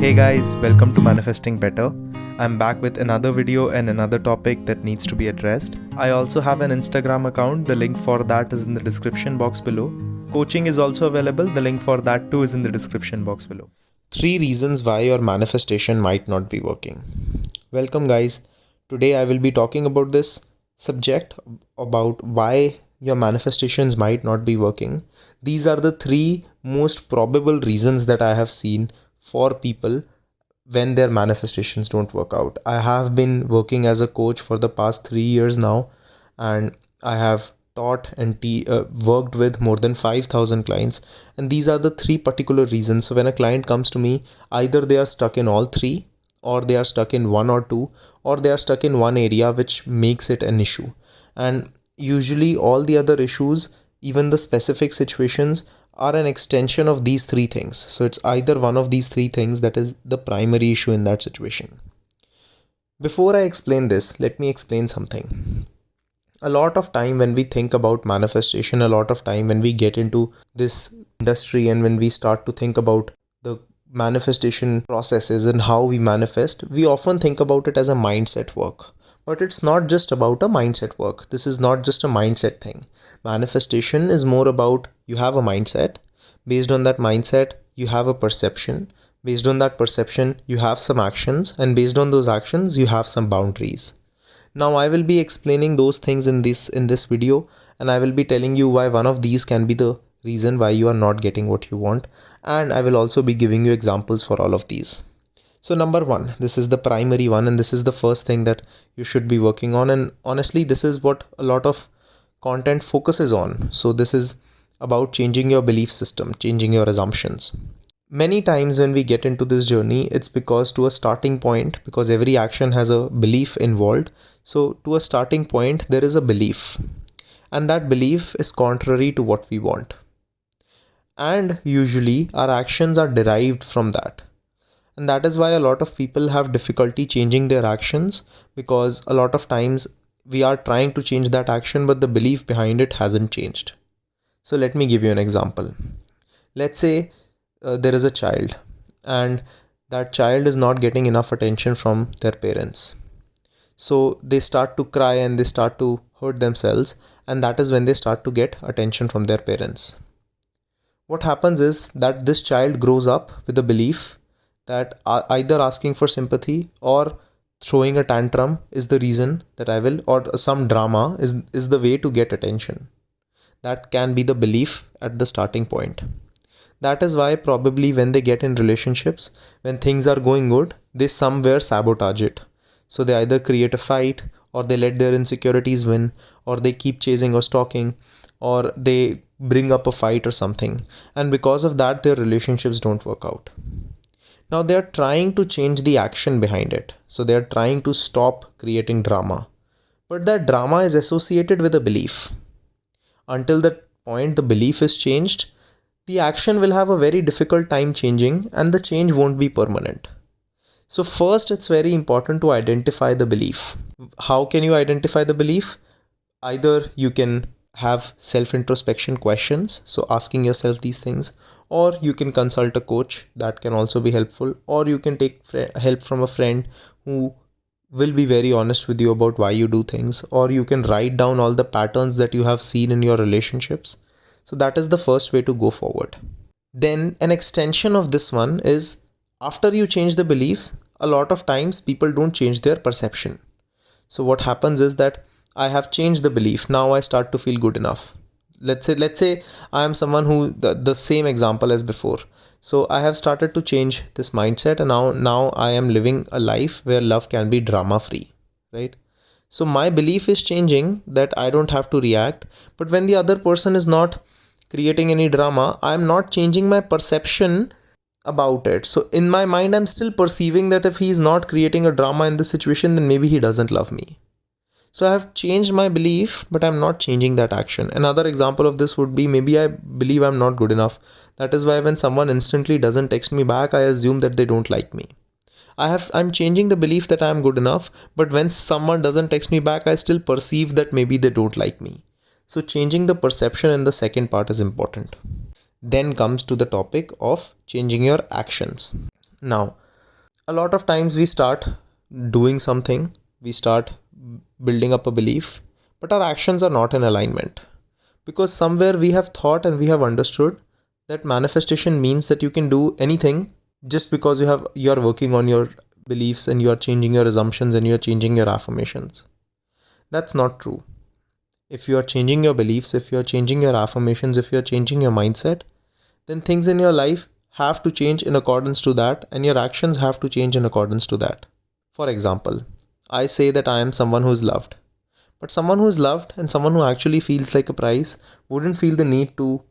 Hey guys, welcome to Manifesting Better. I'm back with another video and another topic that needs to be addressed. I also have an Instagram account. The link for that is in the description box below. Coaching is also available. The link for that too is in the description box below. 3 reasons why your manifestation might not be working. Welcome guys. Today I will be talking about this subject about why your manifestations might not be working. These are the 3 most probable reasons that I have seen for people when their manifestations don't work out. I have been working as a coach for the past 3 years now, and I have taught and worked with more than 5,000 clients, and these are the 3 particular reasons. So when a client comes to me, either they are stuck in all 3, or they are stuck in 1 or 2, or they are stuck in one area which makes it an issue. And usually all the other issues, even the specific situations, are an extension of these 3 things. So it's either one of these 3 things that is the primary issue in that situation. Before I explain this, let me explain something. A lot of time when we think about manifestation, a lot of time when we get into this industry and when we start to think about the manifestation processes and how we manifest, we often think about it as a mindset work. But it's not just about a mindset work. This is not just a mindset thing. Manifestation is more about you have a mindset. Based on that mindset, you have a perception. Based on that perception, you have some actions. And based on those actions, you have some boundaries. Now I will be explaining those things in this video, and I will be telling you why one of these can be the reason why you are not getting what you want. And I will also be giving you examples for all of these. So number 1, this is the primary one, and this is the first thing that you should be working on. And honestly, this is what a lot of content focuses on. So this is about changing your belief system, changing your assumptions. Many times when we get into this journey, it's because to a starting point, because every action has a belief involved. So to a starting point, there is a belief, and that belief is contrary to what we want. And usually our actions are derived from that. And that is why a lot of people have difficulty changing their actions, because a lot of times we are trying to change that action, but the belief behind it hasn't changed. So let me give you an example. Let's say there is a child, and that child is not getting enough attention from their parents. So they start to cry and they start to hurt themselves, and that is when they start to get attention from their parents. What happens is that this child grows up with a belief that either asking for sympathy or throwing a tantrum is the reason that I will, or some drama is the way to get attention. That can be the belief at the starting point. That is why probably when they get in relationships, when things are going good, they somewhere sabotage it. So they either create a fight, or they let their insecurities win, or they keep chasing or stalking, or they bring up a fight or something. And because of that, their relationships don't work out. Now they are trying to change the action behind it. So they are trying to stop creating drama. But that drama is associated with a belief. Until that point the belief is changed, the action will have a very difficult time changing, and the change won't be permanent. So first, it's very important to identify the belief. How can you identify the belief? Either you can have self-introspection questions, so asking yourself these things, or you can consult a coach. That can also be helpful, or you can take help from a friend who will be very honest with you about why you do things, or you can write down all the patterns that you have seen in your relationships. So that is the first way to go forward. Then an extension of this one is, after you change the beliefs, a lot of times people don't change their perception. So what happens is that I have changed the belief. Now I start to feel good enough. Let's say I am someone who, the same example as before. So I have started to change this mindset, and now I am living a life where love can be drama free, right? So my belief is changing that I don't have to react. But when the other person is not creating any drama, I'm not changing my perception about it. So in my mind, I'm still perceiving that if he is not creating a drama in this situation, then maybe he doesn't love me. So I have changed my belief, but I'm not changing that action. Another example of this would be, maybe I believe I'm not good enough. That is why when someone instantly doesn't text me back, I assume that they don't like me. I'm changing the belief that I'm good enough, but when someone doesn't text me back, I still perceive that maybe they don't like me. So changing the perception in the second part is important. Then comes to the topic of changing your actions. Now, A lot of times we start doing something, we start building up a belief, but our actions are not in alignment. Because somewhere we have thought and we have understood that manifestation means that you can do anything just because you are working on your beliefs and you are changing your assumptions and you are changing your affirmations. That's not true. If you are changing your beliefs, if you are changing your affirmations, if you are changing your mindset, then things in your life have to change in accordance to that, and your actions have to change in accordance to that. For example, I say that I am someone who is loved, but someone who is loved and someone who actually feels like a prize wouldn't feel the need to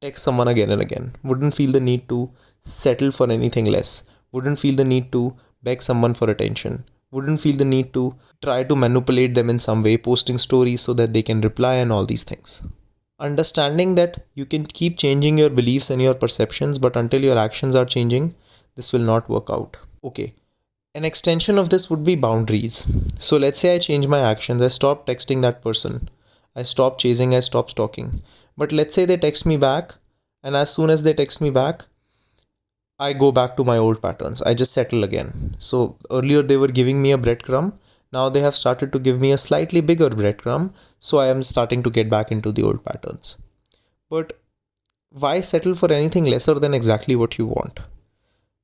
text someone again and again, wouldn't feel the need to settle for anything less, wouldn't feel the need to beg someone for attention, wouldn't feel the need to try to manipulate them in some way, posting stories so that they can reply and all these things. Understanding that you can keep changing your beliefs and your perceptions, but until your actions are changing, this will not work out. Okay. An extension of this would be boundaries. So let's say I change my actions, I stop texting that person, I stop chasing, I stop stalking. But let's say they text me back, and as soon as they text me back, I go back to my old patterns. I just settle again. So earlier they were giving me a breadcrumb. Now they have started to give me a slightly bigger breadcrumb. So I am starting to get back into the old patterns. But why settle for anything lesser than exactly what you want?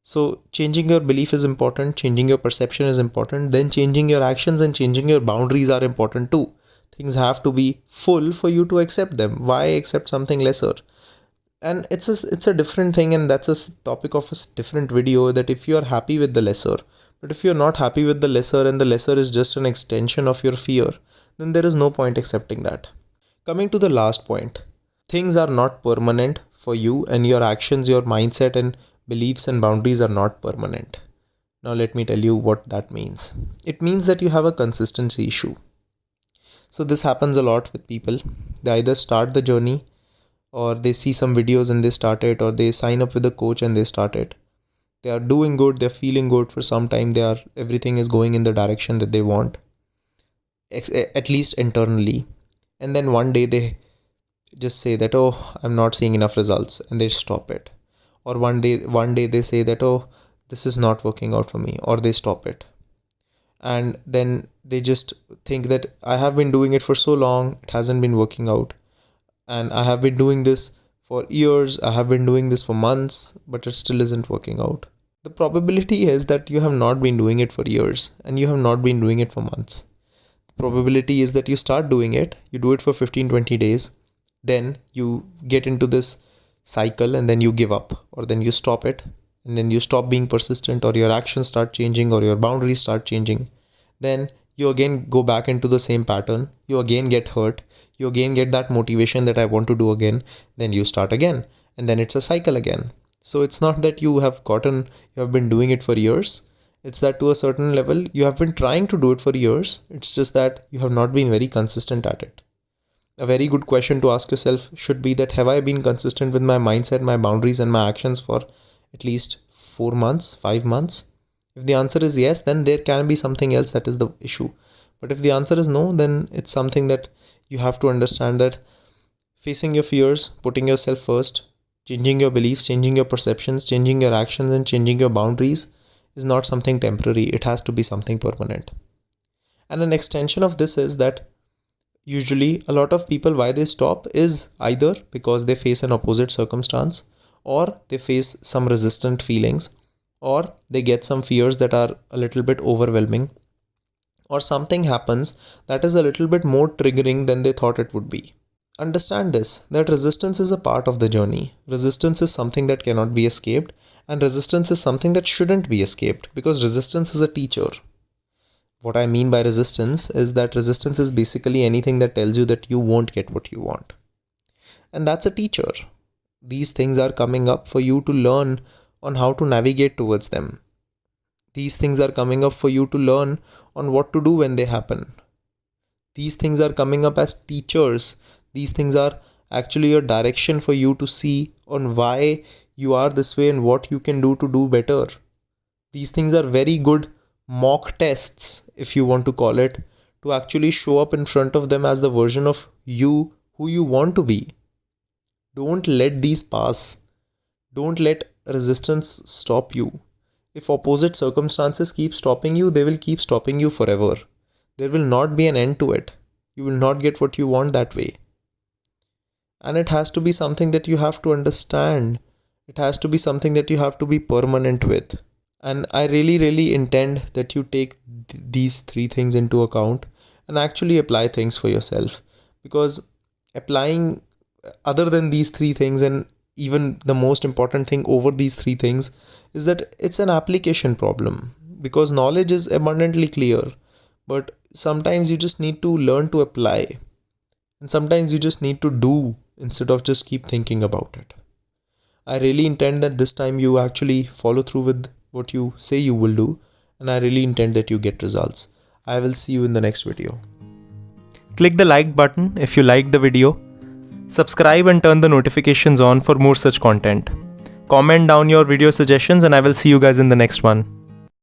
So changing your belief is important, changing your perception is important, then changing your actions and changing your boundaries are important too. Things have to be full for you to accept them. Why accept something lesser? And it's a different thing, and that's a topic of a different video, that if you are happy with the lesser, but if you're not happy with the lesser and the lesser is just an extension of your fear, then there is no point accepting that. Coming to the last point, things are not permanent for you, and your actions, your mindset and beliefs and boundaries are not permanent. Now let me tell you what that means. It means that you have a consistency issue. So this happens a lot with people. They either start the journey, or they see some videos and they start it, or they sign up with a coach and they start it. They are doing good, they're feeling good for some time, everything is going in the direction that they want, at least internally. And then one day they just say that, oh, I'm not seeing enough results, and they stop it. Or one day they say that, oh, this is not working out for me, or they stop it. And then they just think that I have been doing it for so long, it hasn't been working out, and I have been doing this for years, I have been doing this for months, but it still isn't working out. The probability is that you have not been doing it for years and you have not been doing it for months. The probability is that you start doing it, you do it for 15-20 days, then you get into this cycle and then you give up, or then you stop it, and then you stop being persistent, or your actions start changing, or your boundaries start changing. Then you again go back into the same pattern, you again get hurt, you again get that motivation that I want to do again, then you start again, and then it's a cycle again. So it's not that you have been doing it for years, it's that to a certain level you have been trying to do it for years, it's just that you have not been very consistent at it. A very good question to ask yourself should be that, have I been consistent with my mindset, my boundaries and my actions for at least 4 months, 5 months? If the answer is yes, then there can be something else that is the issue. But if the answer is no, then it's something that you have to understand, that facing your fears, putting yourself first, changing your beliefs, changing your perceptions, changing your actions and changing your boundaries is not something temporary. It has to be something permanent. And an extension of this is that usually a lot of people, why they stop is either because they face an opposite circumstance, or they face some resistant feelings, or they get some fears that are a little bit overwhelming, or something happens that is a little bit more triggering than they thought it would be. Understand this, that resistance is a part of the journey. Resistance is something that cannot be escaped, and resistance is something that shouldn't be escaped, because resistance is a teacher. What I mean by resistance is that resistance is basically anything that tells you that you won't get what you want. And that's a teacher. These things are coming up for you to learn on how to navigate towards them. These things are coming up for you to learn on what to do when they happen. These things are coming up as teachers. These things are actually a direction for you to see on why you are this way and what you can do to do better. These things are very good mock tests, if you want to call it, to actually show up in front of them as the version of you who you want to be. Don't let these pass. Don't let resistance stop you. If opposite circumstances keep stopping you, they will keep stopping you forever. There will not be an end to it. You will not get what you want that way. And it has to be something that you have to understand. It has to be something that you have to be permanent with. And I really intend that you take these three things into account and actually apply things for yourself. Because applying other than these three things, and even the most important thing over these three things, is that it's an application problem. Because knowledge is abundantly clear, but sometimes you just need to learn to apply. And sometimes you just need to do instead of just keep thinking about it. I really intend that this time you actually follow through with what you say you will do, and I really intend that you get results. I will see you in the next video. Click the like button if you liked the video. Subscribe and turn the notifications on for more such content. Comment down your video suggestions and I will see you guys in the next one.